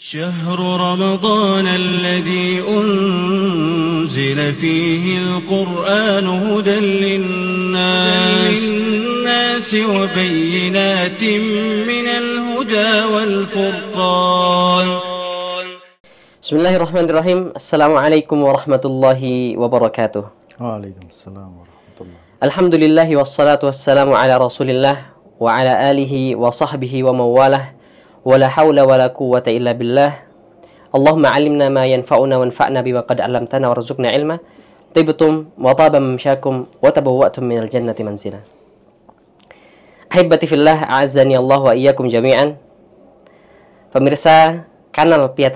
شهر رمضان الذي أنزل فيه القرآن هدى للناس وبينات من الهدى والفرقان. بسم الله الرحمن الرحيم. السلام عليكم ورحمة الله وبركاته. Waalaikumsalam warahmatullahi. Alhamdulillah wassalatu wassalamu ala Rasulillah wa ala alihi wa sahbihi wa mawalah. Wala hawla wala quwwata illa billah. Allahumma 'allimna ma yanfa'una wanfa'na bima qad 'allamtana warzuqna ilma. Tibtum wa taba mamsyakum wa tabawwa'tum minal jannati manzila. Ahibati fillah, a'azzani Allah wa iyyakum jami'an. Pemirsa kanal Pia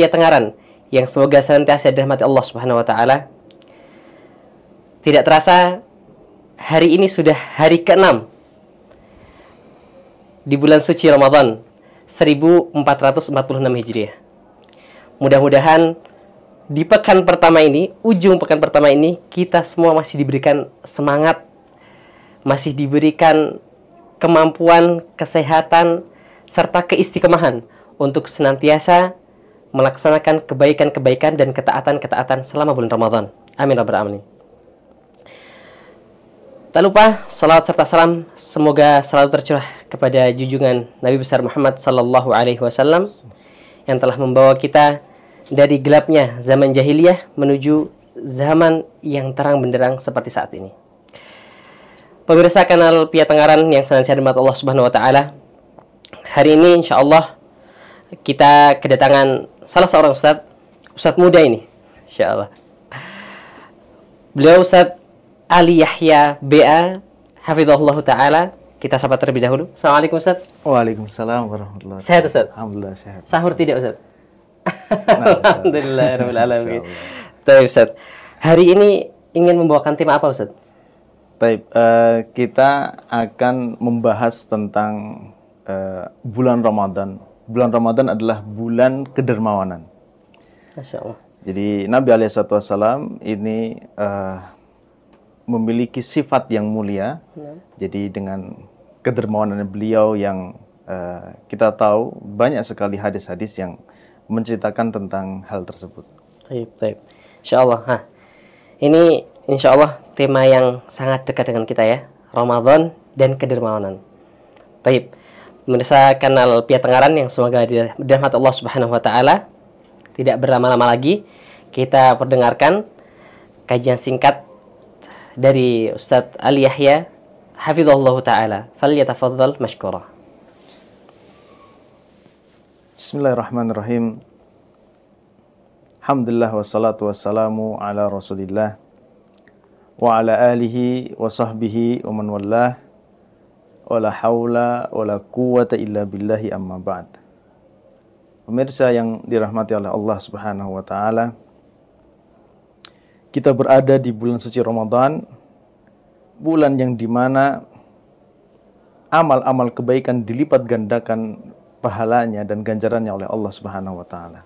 Tengaran yang semoga senantiasa dirahmati Allah Subhanahu wa taala. Tidak terasa hari ini sudah hari ke-6 di bulan suci Ramadan 1446 Hijriah. Mudah-mudahan di pekan pertama ini, ujung pekan pertama ini, kita semua masih diberikan semangat, masih diberikan kemampuan, kesehatan, serta keistiqomahan untuk senantiasa melaksanakan kebaikan-kebaikan dan ketaatan-ketaatan selama bulan Ramadan. Amin rabbal alamin. Tak lupa salawat serta salam semoga selalu tercurah kepada junjungan Nabi besar Muhammad sallallahu alaihi wasallam yang telah membawa kita dari gelapnya zaman jahiliyah menuju zaman yang terang benderang seperti saat ini. Pemirsa kanal Pia Tengaran yang senantiasa dirahmati Allah Subhanahu wa taala. Hari ini insyaallah kita kedatangan salah seorang ustadz muda ini, insyaallah. Beliau Ustadz Ali Yahya BA hafizahullah ta'ala. Kita sapa terlebih dahulu. Assalamualaikum Ustaz. Waalaikumsalam warahmatullahi wabarakatuh. Sehat Ustaz? Alhamdulillah sehat. Sahur tidak Ustaz? Nah, Alhamdulillah rabbil alamin. Baik Ustaz. Hari ini ingin membawakan tema apa Ustaz? Baik, kita akan membahas tentang bulan Ramadan. Bulan Ramadan adalah bulan kedermawanan. Masya Allah. Jadi Nabi SAW ini memiliki sifat yang mulia. Jadi dengan kedermawanan beliau yang kita tahu banyak sekali hadis-hadis yang menceritakan tentang hal tersebut. Baik. Insyaallah. Ini insyaallah tema yang sangat dekat dengan kita ya. Ramadan dan kedermawanan. Baik. Pemirsa kanal Pia Tengaran yang semoga dirahmati Allah Subhanahu wa taala. Tidak berlama-lama lagi, kita perdengarkan kajian singkat dari Ustadz Ali Yahya hafizahullah ta'ala. Falyatafaddal mashkura. Bismillahirrahmanirrahim. Alhamdulillah wassalatu wassalamu ala Rasulillah wa ala alihi wa sahbihi wa man wallah. Wala haula wala quwwata illa billahi amma ba'd. Pemirsa yang dirahmati oleh Allah Subhanahu wa taala, kita berada di bulan suci Ramadan, bulan yang dimana amal-amal kebaikan dilipat gandakan pahalanya dan ganjarannya oleh Allah Subhanahu wa taala.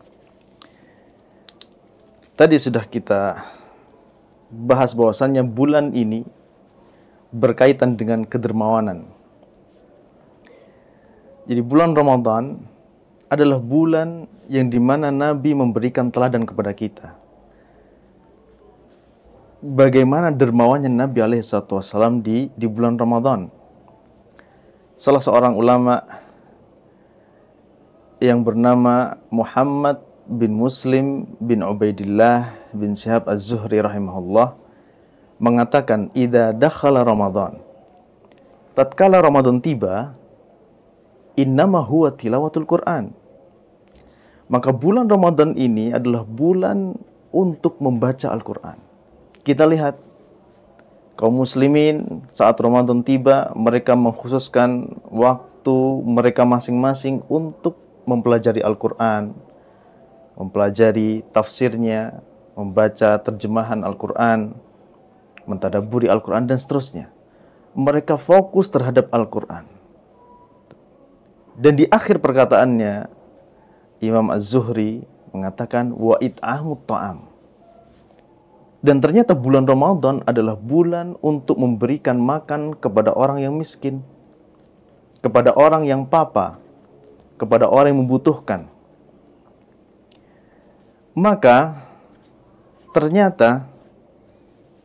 Tadi sudah kita bahas bahwasannya bulan ini berkaitan dengan kedermawanan. Jadi bulan Ramadan adalah bulan yang dimana Nabi memberikan teladan kepada kita. Bagaimana dermawannya Nabi SAW di bulan Ramadan. Salah seorang ulama yang bernama Muhammad bin Muslim bin Ubaidillah bin Syihab Az-Zuhri rahimahullah mengatakan, "Idza dakhala Ramadan." Tatkala Ramadan tiba, innama huwa tilawatul Quran. Maka bulan Ramadan ini adalah bulan untuk membaca Al-Quran. Kita lihat kaum muslimin saat Ramadan tiba, mereka mengkhususkan waktu mereka masing-masing untuk mempelajari Al-Quran, mempelajari tafsirnya, membaca terjemahan Al-Quran, mentadabburi Al-Quran dan seterusnya. Mereka fokus terhadap Al-Quran. Dan di akhir perkataannya Imam Az-Zuhri mengatakan wa it'amut ta'am. Dan ternyata bulan Ramadan adalah bulan untuk memberikan makan kepada orang yang miskin, kepada orang yang papa, kepada orang yang membutuhkan. Maka ternyata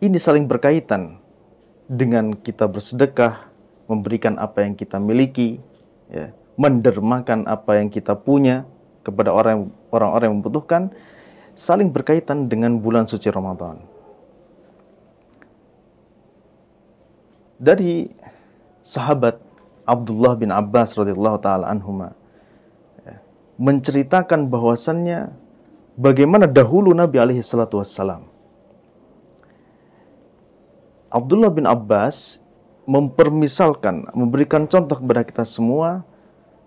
ini saling berkaitan dengan kita bersedekah, memberikan apa yang kita miliki, ya, mendermakan apa yang kita punya kepada orang-orang yang membutuhkan, saling berkaitan dengan bulan suci Ramadan. Dari sahabat Abdullah bin Abbas radhiyallahu taala anhuma menceritakan bahwasannya bagaimana dahulu Nabi alaihi salatu wassalam. Abdullah bin Abbas mempermisalkan, memberikan contoh kepada kita semua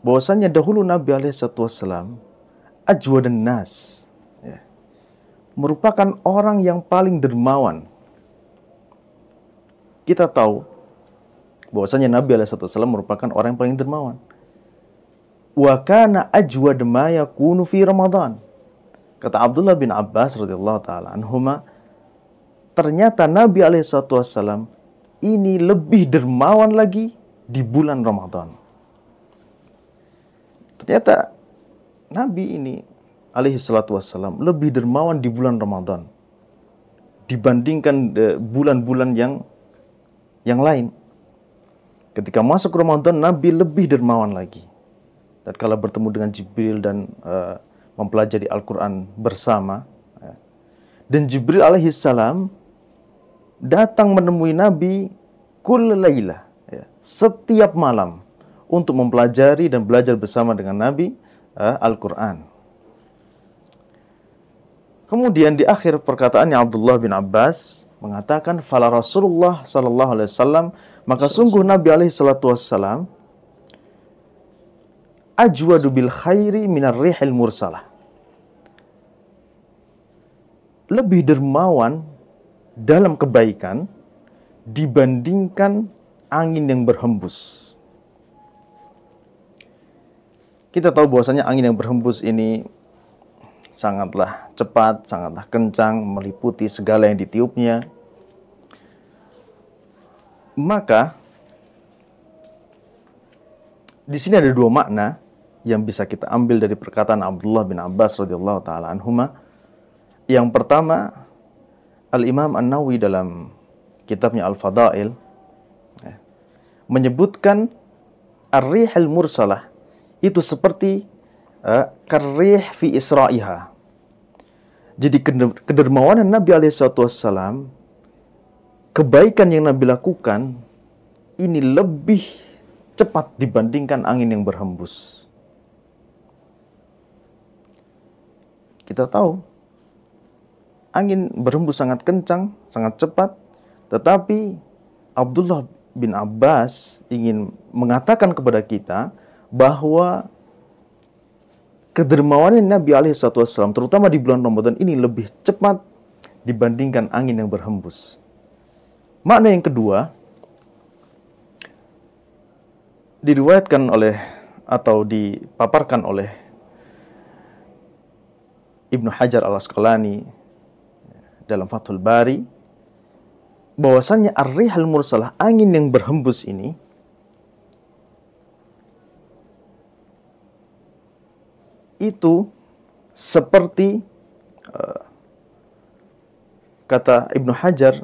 bahwasannya dahulu Nabi alaihi salatu wassalam ajwadan nas, ya, merupakan orang yang paling dermawan. Kita tahu bahwasanya Nabi SAW merupakan orang yang paling dermawan. Wa kana ajwad ma yakunu fi Ramadan. Kata Abdullah bin Abbas radhiyallahu taala anhuma, ternyata Nabi SAW ini lebih dermawan lagi di bulan Ramadan. Ternyata Nabi ini alaihissalam lebih dermawan di bulan Ramadan dibandingkan bulan-bulan yang lain. Ketika masuk Ramadan, Nabi lebih dermawan lagi. Dan kalau bertemu dengan Jibril dan mempelajari Al-Quran bersama, dan Jibril alaihissalam datang menemui Nabi kull laylah, ya, setiap malam untuk mempelajari dan belajar bersama dengan Nabi Al-Quran. Kemudian di akhir perkataannya Abdullah bin Abbas mengatakan, fala Rasulullah sallallahu alaihi wasallam, maka sungguh Nabi alaihi salatu wassalam ajwadu bil khairi minar rihil mursalah. Lebih dermawan dalam kebaikan dibandingkan angin yang berhembus. Kita tahu bahwasanya angin yang berhembus ini sangatlah cepat, sangatlah kencang, meliputi segala yang ditiupnya. Maka di sini ada dua makna yang bisa kita ambil dari perkataan Abdullah bin Abbas radhiyallahu taala anhuma. Yang pertama, Al-Imam An-Nawawi dalam kitabnya Al-Fadail menyebutkan ar-rihil mursalah itu seperti karrih fi isra'iha. Jadi kedermawanan Nabi SAW, kebaikan yang Nabi lakukan ini lebih cepat dibandingkan angin yang berhembus. Kita tahu angin berhembus sangat kencang, sangat cepat, tetapi Abdullah bin Abbas ingin mengatakan kepada kita bahwa kedermawanan Nabi SAW, terutama di bulan Ramadan ini, lebih cepat dibandingkan angin yang berhembus. Makna yang kedua, diriwayatkan oleh atau dipaparkan oleh Ibnu Hajar Al-Asqalani dalam Fathul Bari, bahwasannya ar-rihal mursalah, angin yang berhembus ini, itu seperti kata Ibnu Hajar,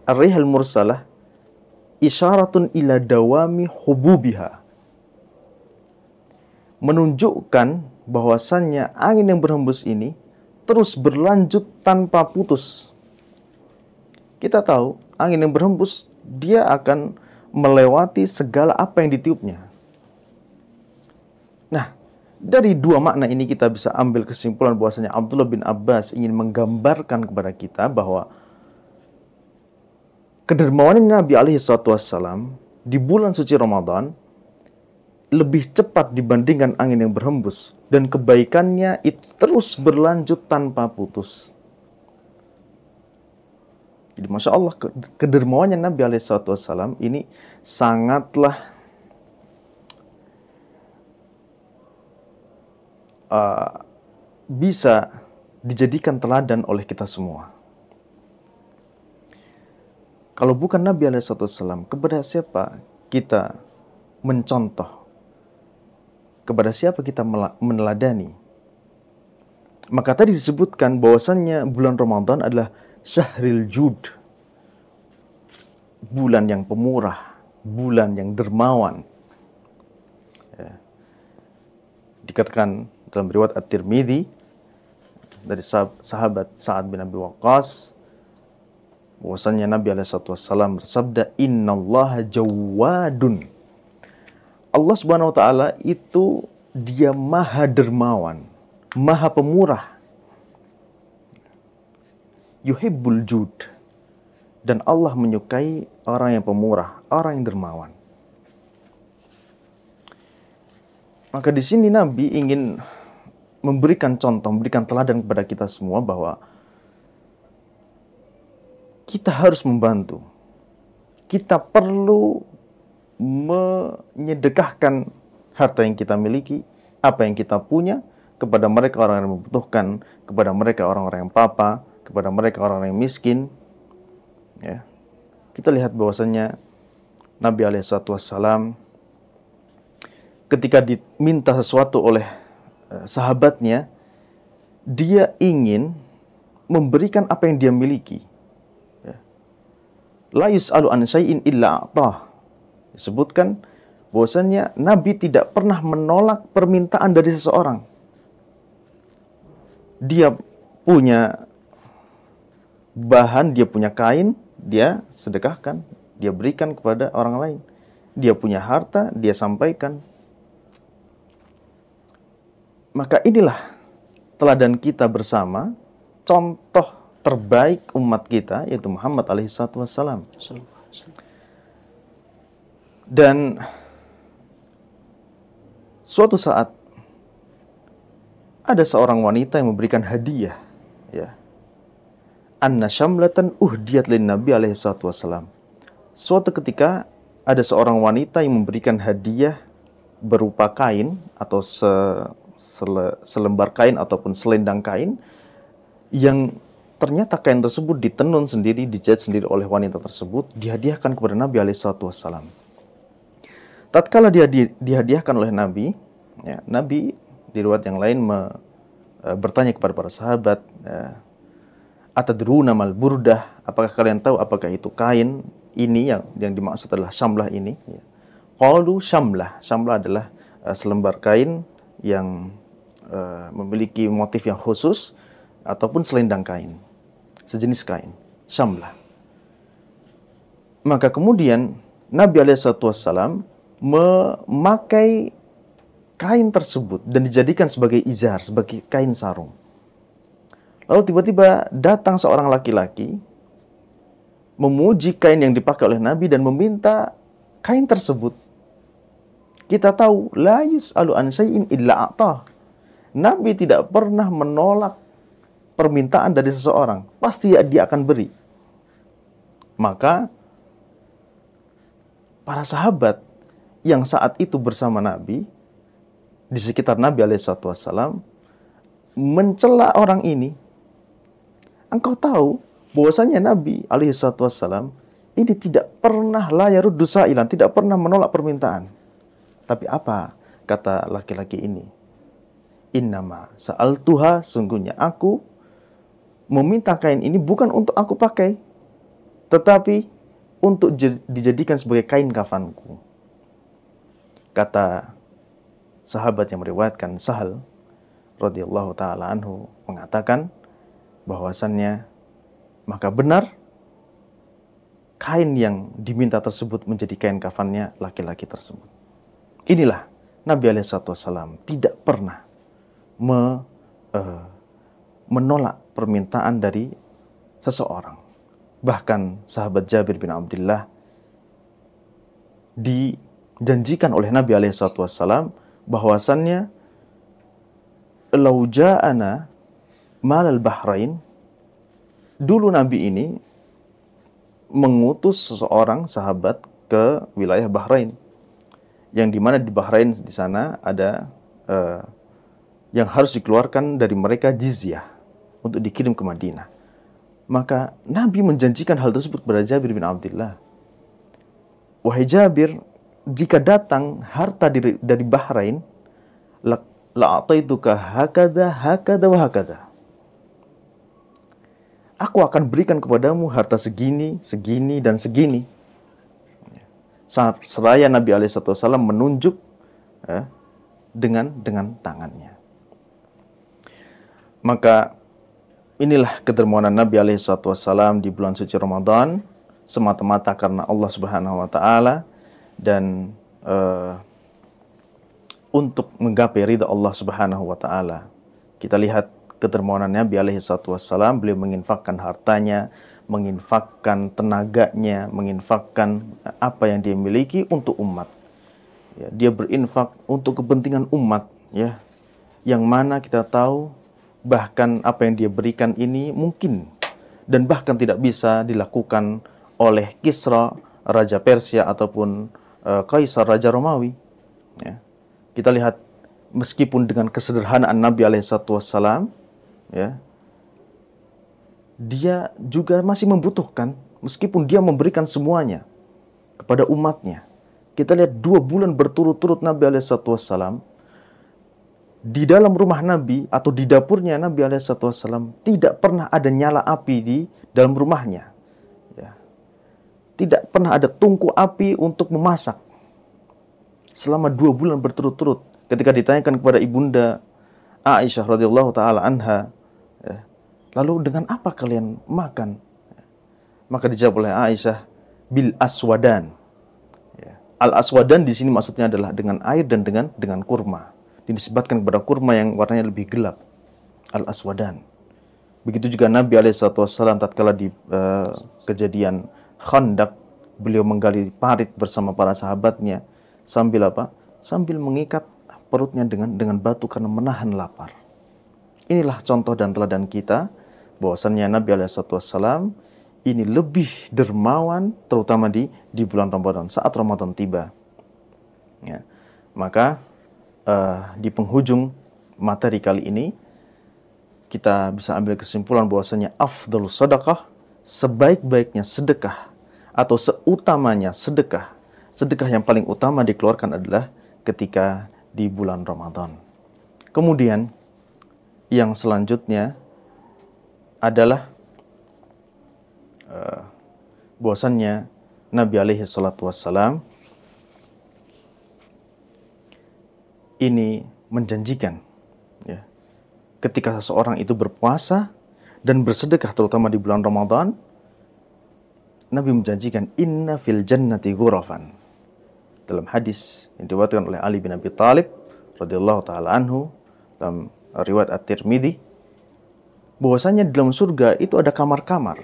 ar-rihal mursalah isyaratun ila dawami hububiha, menunjukkan bahwasannya angin yang berhembus ini terus berlanjut tanpa putus. Kita tahu angin yang berhembus dia akan melewati segala apa yang ditiupnya. Nah, dari dua makna ini kita bisa ambil kesimpulan bahwasanya Abdullah bin Abbas ingin menggambarkan kepada kita bahwa kedermawanan Nabi SAW di bulan suci Ramadan lebih cepat dibandingkan angin yang berhembus, dan kebaikannya itu terus berlanjut tanpa putus. Jadi Masya Allah, kedermawannya Nabi SAW ini sangatlah bisa dijadikan teladan oleh kita semua. Kalau bukan Nabi SAW, kepada siapa kita mencontoh kepada siapa kita meneladani? Maka tadi disebutkan bahwasannya bulan Ramadan adalah syahril jud, bulan yang pemurah, bulan yang dermawan. Ya. Dikatakan dalam riwayat At-Tirmidzi dari sahabat Sa'ad bin Abi Waqqas, bahwasannya Nabi SAW bersabda, innallaha jawadun. Allah Subhanahu wa taala itu dia maha dermawan, maha pemurah. Yuhibbul jud. Dan Allah menyukai orang yang pemurah, orang yang dermawan. Maka di sini Nabi ingin memberikan contoh, memberikan teladan kepada kita semua bahwa kita harus membantu. Kita perlu menyedekahkan harta yang kita miliki, apa yang kita punya, kepada mereka orang yang membutuhkan, kepada mereka orang-orang yang papa, kepada mereka orang-orang yang miskin. Ya. Kita lihat bahwasannya Nabi SAW ketika diminta sesuatu oleh sahabatnya, dia ingin memberikan apa yang dia miliki. La yus'alu an syai'in illa a'tah. Disebutkan bahwasannya Nabi tidak pernah menolak permintaan dari seseorang. Dia punya bahan, dia punya kain, dia sedekahkan, dia berikan kepada orang lain. Dia punya harta, dia sampaikan. Maka inilah teladan kita bersama, contoh terbaik umat kita, yaitu Muhammad alaihissalam. Dan suatu saat ada seorang wanita yang memberikan hadiah, ya. Anna syamlatan uhdiyat lin Nabi alaihissalam. Suatu ketika ada seorang wanita yang memberikan hadiah berupa kain atau selembar kain ataupun selendang kain yang ternyata kain tersebut ditenun sendiri, dijahit sendiri oleh wanita tersebut, dihadiahkan kepada Nabi alaihissalam. Tatkala dia dihadiahkan oleh Nabi, ya, Nabi di riwayat yang lain bertanya kepada para sahabat, atadruna mal burdah, apakah kalian tahu apakah itu kain ini yang dimaksud adalah syamlah ini? Qalu syamlah. Syamlah adalah selembar kain yang memiliki motif yang khusus ataupun selendang kain, sejenis kain, syamlah. Maka kemudian Nabi alaihissalam memakai kain tersebut dan dijadikan sebagai izar, sebagai kain sarung. Lalu tiba-tiba datang seorang laki-laki memuji kain yang dipakai oleh Nabi dan meminta kain tersebut. Kita tahu la yus'alu an syai'in illa a'tah. Nabi tidak pernah menolak permintaan dari seseorang, pasti dia akan beri. Maka para sahabat yang saat itu bersama Nabi di sekitar Nabi alaihissalam mencela orang ini. Engkau tahu bahwasanya Nabi alaihissalam ini tidak pernah la yaruddu sa'ilan, tidak pernah menolak permintaan. Tapi apa kata laki-laki ini? Innama sa'altuha, sungguhnya aku meminta kain ini bukan untuk aku pakai, tetapi untuk dijadikan sebagai kain kafanku. Kata sahabat yang meriwayatkan, Sahal radhiyallahu taala anhu, mengatakan bahwasannya maka benar kain yang diminta tersebut menjadi kain kafannya laki-laki tersebut. Inilah Nabi alaihissalam tidak pernah menolak permintaan dari seseorang. Bahkan sahabat Jabir bin Abdullah dijanjikan oleh Nabi alaihissalam bahwasannya lau ja'ana malal Bahrain, dulu Nabi ini mengutus seseorang sahabat ke wilayah Bahrain, yang dimana di Bahrain di sana ada yang harus dikeluarkan dari mereka jizyah untuk dikirim ke Madinah. Maka Nabi menjanjikan hal tersebut kepada Jabir bin Abdullah. Wahai Jabir, jika datang harta dari Bahrain, la'ataituka hakada hakada wa hakada. Aku akan berikan kepadamu harta segini, segini, dan segini. Seraya Nabi SAW menunjuk dengan tangannya. Maka inilah kedermawanan Nabi SAW di bulan suci Ramadan, semata-mata karena Allah Subhanahu wa Ta'ala, dan untuk menggapai ridha Allah Subhanahu wa Ta'ala. Kita lihat kedermawanan Nabi SAW, beliau menginfakkan hartanya, menginfakkan tenaganya, menginfakkan apa yang dia miliki untuk umat. Ya, dia berinfak untuk kepentingan umat, ya, yang mana kita tahu bahkan apa yang dia berikan ini mungkin dan bahkan tidak bisa dilakukan oleh Kisra, Raja Persia, ataupun Kaisar, Raja Romawi. Ya. Kita lihat meskipun dengan kesederhanaan Nabi SAW, ya, dia juga masih membutuhkan, meskipun dia memberikan semuanya kepada umatnya. Kita lihat 2 bulan berturut-turut Nabi SAW di dalam rumah Nabi atau di dapurnya Nabi SAW tidak pernah ada nyala api di dalam rumahnya. Ya. Tidak pernah ada tungku api untuk memasak selama 2 bulan berturut-turut. Ketika ditanyakan kepada ibunda Aisyah radhiyallahu taala anha, ya, lalu dengan apa kalian makan? Maka dijawab oleh Aisyah, bil aswadan. Ya. Al aswadan di sini maksudnya adalah dengan air dan dengan kurma. Dinisbatkan kepada kurma yang warnanya lebih gelap. Al aswadan. Begitu juga Nabi SAW tatkala di kejadian Khandaq, beliau menggali parit bersama para sahabatnya sambil apa? Sambil mengikat perutnya dengan batu karena menahan lapar. Inilah contoh dan teladan kita bahwasannya Nabi SAW ini lebih dermawan, terutama di bulan Ramadan, saat Ramadan tiba. Ya. Maka di penghujung materi kali ini kita bisa ambil kesimpulan bahwasanya afdhalus sedekah, sebaik-baiknya sedekah atau seutamanya sedekah, sedekah yang paling utama dikeluarkan adalah ketika di bulan Ramadan. Kemudian yang selanjutnya adalah bahwasannya Nabi SAW ini menjanjikan, ya, ketika seseorang itu berpuasa dan bersedekah terutama di bulan Ramadan, Nabi menjanjikan inna fil jannati ghurafan. Dalam hadis yang diriwayatkan oleh Ali bin Abi Thalib radhiyallahu taala anhu dalam riwayat At-Tirmidzi, bahwasanya di dalam surga itu ada kamar-kamar.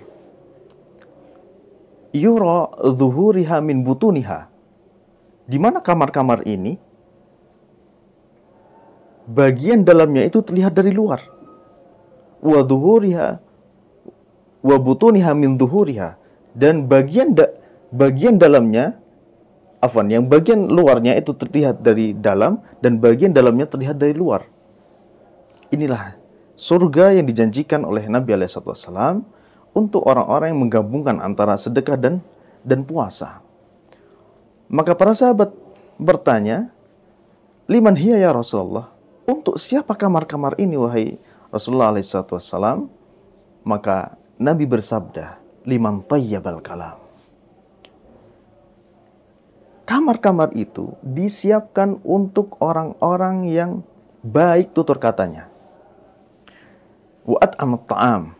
Yura zuhuriha min butuniha. Di mana kamar-kamar ini bagian dalamnya itu terlihat dari luar. Wa zuhuriha wa butuniha min zuhuriha, dan bagian dalamnya, yang bagian luarnya itu terlihat dari dalam dan bagian dalamnya terlihat dari luar. Inilah surga yang dijanjikan oleh Nabi SAW untuk orang-orang yang menggabungkan antara sedekah dan puasa. Maka para sahabat bertanya, liman hiya ya Rasulullah? Untuk siapa kamar-kamar ini wahai Rasulullah SAW? Maka Nabi bersabda, liman tayyabal kalam. Kamar-kamar itu disiapkan untuk orang-orang yang baik tutur katanya. Wa at'amat ta'am,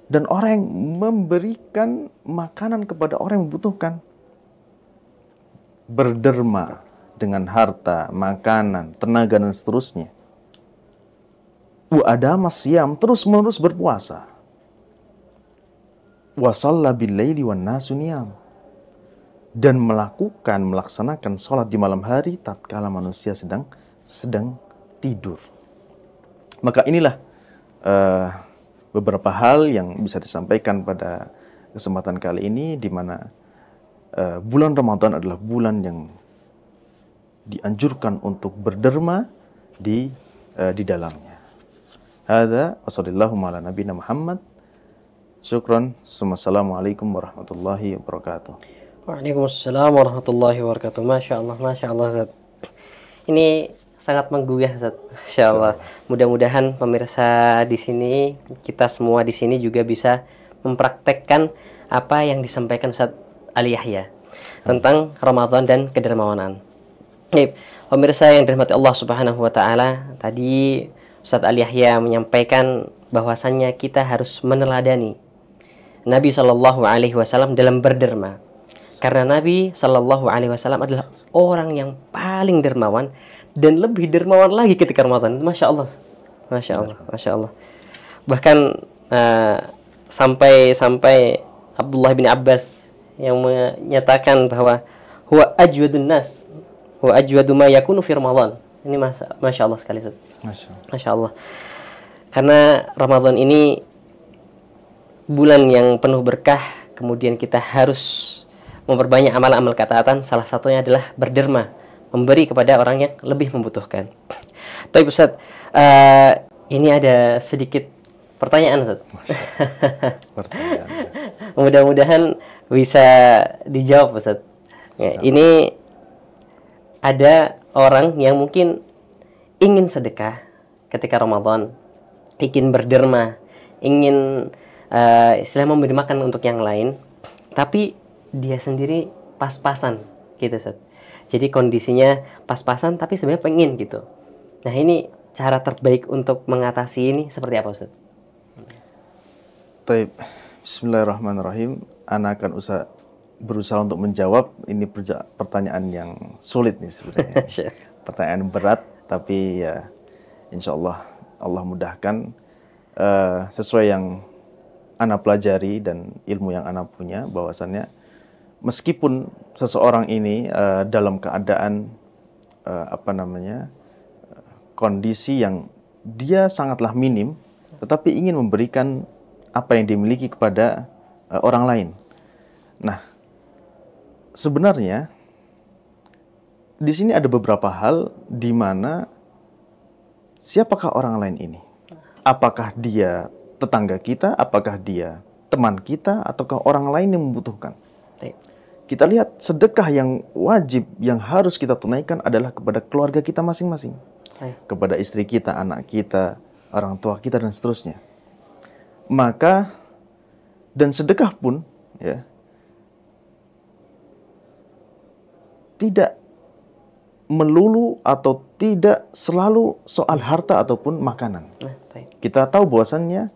dan orang yang memberikan makanan kepada orang yang membutuhkan. Berderma dengan harta, makanan, tenaga, dan seterusnya. Wa adama siyam, terus-menerus berpuasa. Wa shalla bil laili wan nasu niyam, dan melaksanakan sholat di malam hari tatkala manusia sedang tidur. Maka inilah beberapa hal yang bisa disampaikan pada kesempatan kali ini, di mana bulan Ramadan adalah bulan yang dianjurkan untuk berderma di dalamnya. Hadza wa sallallahu ala nabiyina Muhammad. Syukran. Assalamualaikum warahmatullahi wabarakatuh. Waalaikumsalam warahmatullahi wabarakatuh. Masya Allah Ustaz. Ini sangat menggugah, Ustaz. Insyaallah. Mudah-mudahan pemirsa di sini, kita semua di sini juga bisa mempraktekkan apa yang disampaikan Ustaz Ali Yahya tentang Ramadan dan kedermawanan. Baik, pemirsa yang dirahmati Allah Subhanahu wa taala, tadi Ustaz Ali Yahya menyampaikan bahwasannya kita harus meneladani Nabi Shallallahu alaihi wasallam dalam berderma. Karena Nabi Shallallahu alaihi wasallam adalah orang yang paling dermawan dan lebih dermawan lagi ketika Ramadan. Masya Allah. Masya Allah. Masya Allah. Bahkan sampai Abdullah bin Abbas yang menyatakan bahwa huwa ajwadun nas wa ajwadu ma yakunu fi Ramadan. Ini Masya Allah sekali, Ustaz. Masya Allah. Karena Ramadan ini bulan yang penuh berkah, kemudian kita harus memperbanyak amal-amal ketaatan. Salah satunya adalah berderma, memberi kepada orang yang lebih membutuhkan. Tapi Ustaz, ini ada sedikit pertanyaan, Ustaz. Pertanyaan. Mudah-mudahan bisa dijawab, Ustaz. Ya, ini ada orang yang mungkin ingin sedekah ketika Ramadan, ingin berderma, ingin istilahnya memberi makan untuk yang lain, tapi dia sendiri pas-pasan gitu, Ustaz. Jadi kondisinya pas-pasan tapi sebenarnya pengen gitu. Nah, ini cara terbaik untuk mengatasi ini seperti apa, Ustaz? Baik, bismillahirrahmanirrahim. Ana akan berusaha untuk menjawab. Ini pertanyaan yang sulit nih sebenarnya. Pertanyaan berat, tapi ya insya Allah mudahkan sesuai yang Ana pelajari dan ilmu yang Ana punya, bahwasannya meskipun seseorang ini dalam keadaan kondisi yang dia sangatlah minim, tetapi ingin memberikan apa yang dimiliki kepada orang lain. Nah, sebenarnya di sini ada beberapa hal di mana siapakah orang lain ini? Apakah dia tetangga kita, apakah dia teman kita, ataukah orang lain yang membutuhkan? Kita lihat sedekah yang wajib, yang harus kita tunaikan adalah kepada keluarga kita masing-masing. Kepada istri kita, anak kita, orang tua kita, dan seterusnya. Maka, dan sedekah pun, ya, tidak melulu atau tidak selalu soal harta ataupun makanan. Kita tahu bahwasannya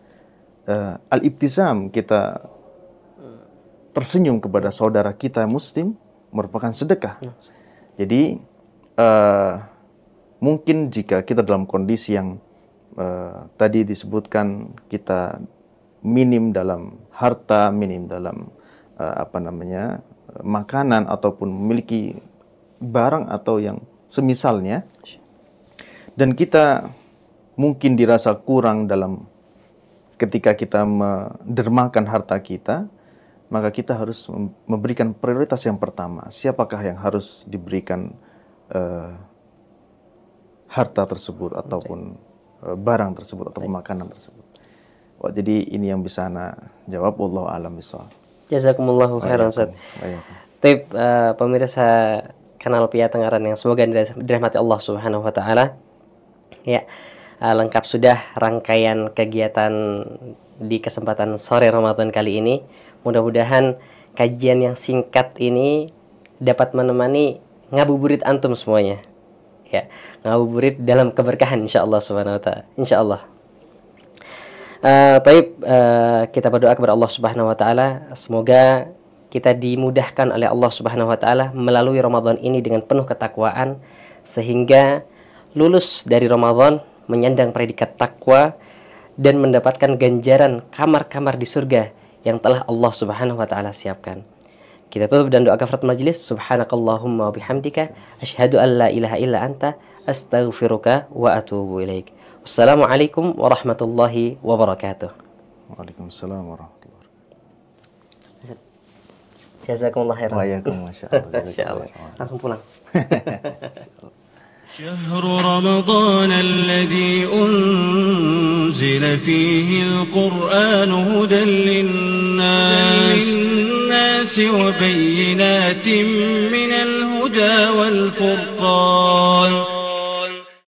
al-ibtisam, kita tersenyum kepada saudara kita muslim, merupakan sedekah. Jadi mungkin jika kita dalam kondisi yang tadi disebutkan, kita minim dalam harta, minim dalam makanan, ataupun memiliki barang atau yang semisalnya, dan kita mungkin dirasa kurang dalam ketika kita mendermakan harta kita, maka kita harus memberikan prioritas yang pertama. Siapakah yang harus diberikan harta tersebut, ataupun barang tersebut, ataupun makanan tersebut. Jadi ini yang bisa Ana jawab. Wallahu a'lam bishawab. Jazakumullahu khairan, Ustaz. Tip pemirsa kanal Pia Tengaran yang semoga dirahmati Allah Subhanahu wa taala. Ya, lengkap sudah rangkaian kegiatan di kesempatan sore Ramadan kali ini. Mudah-mudahan kajian yang singkat ini dapat menemani ngabuburit antum semuanya. Ya, ngabuburit dalam keberkahan insyaallah subhanahu wa ta'ala. Insyaallah. Kita berdoa kepada Allah Subhanahu wa taala, semoga kita dimudahkan oleh Allah Subhanahu wa taala melalui Ramadan ini dengan penuh ketakwaan, sehingga lulus dari Ramadan menyandang predikat takwa dan mendapatkan ganjaran kamar-kamar di surga yang telah Allah Subhanahu wa taala siapkan. Kita tutup dan doa kafarat majelis. Subhanakallahumma wa bihamdika asyhadu an la ilaha illa anta astaghfiruka wa atubu ilaik. Wassalamualaikum warahmatullahi wabarakatuh. Waalaikumsalam warahmatullahi wabarakatuh. Jazakumullah khairan. Waalaikumsalam. Langsung pulang. شهر رمضان الذي أنزل فيه القرآن هدى للناس وبينات من الهدى والفرقان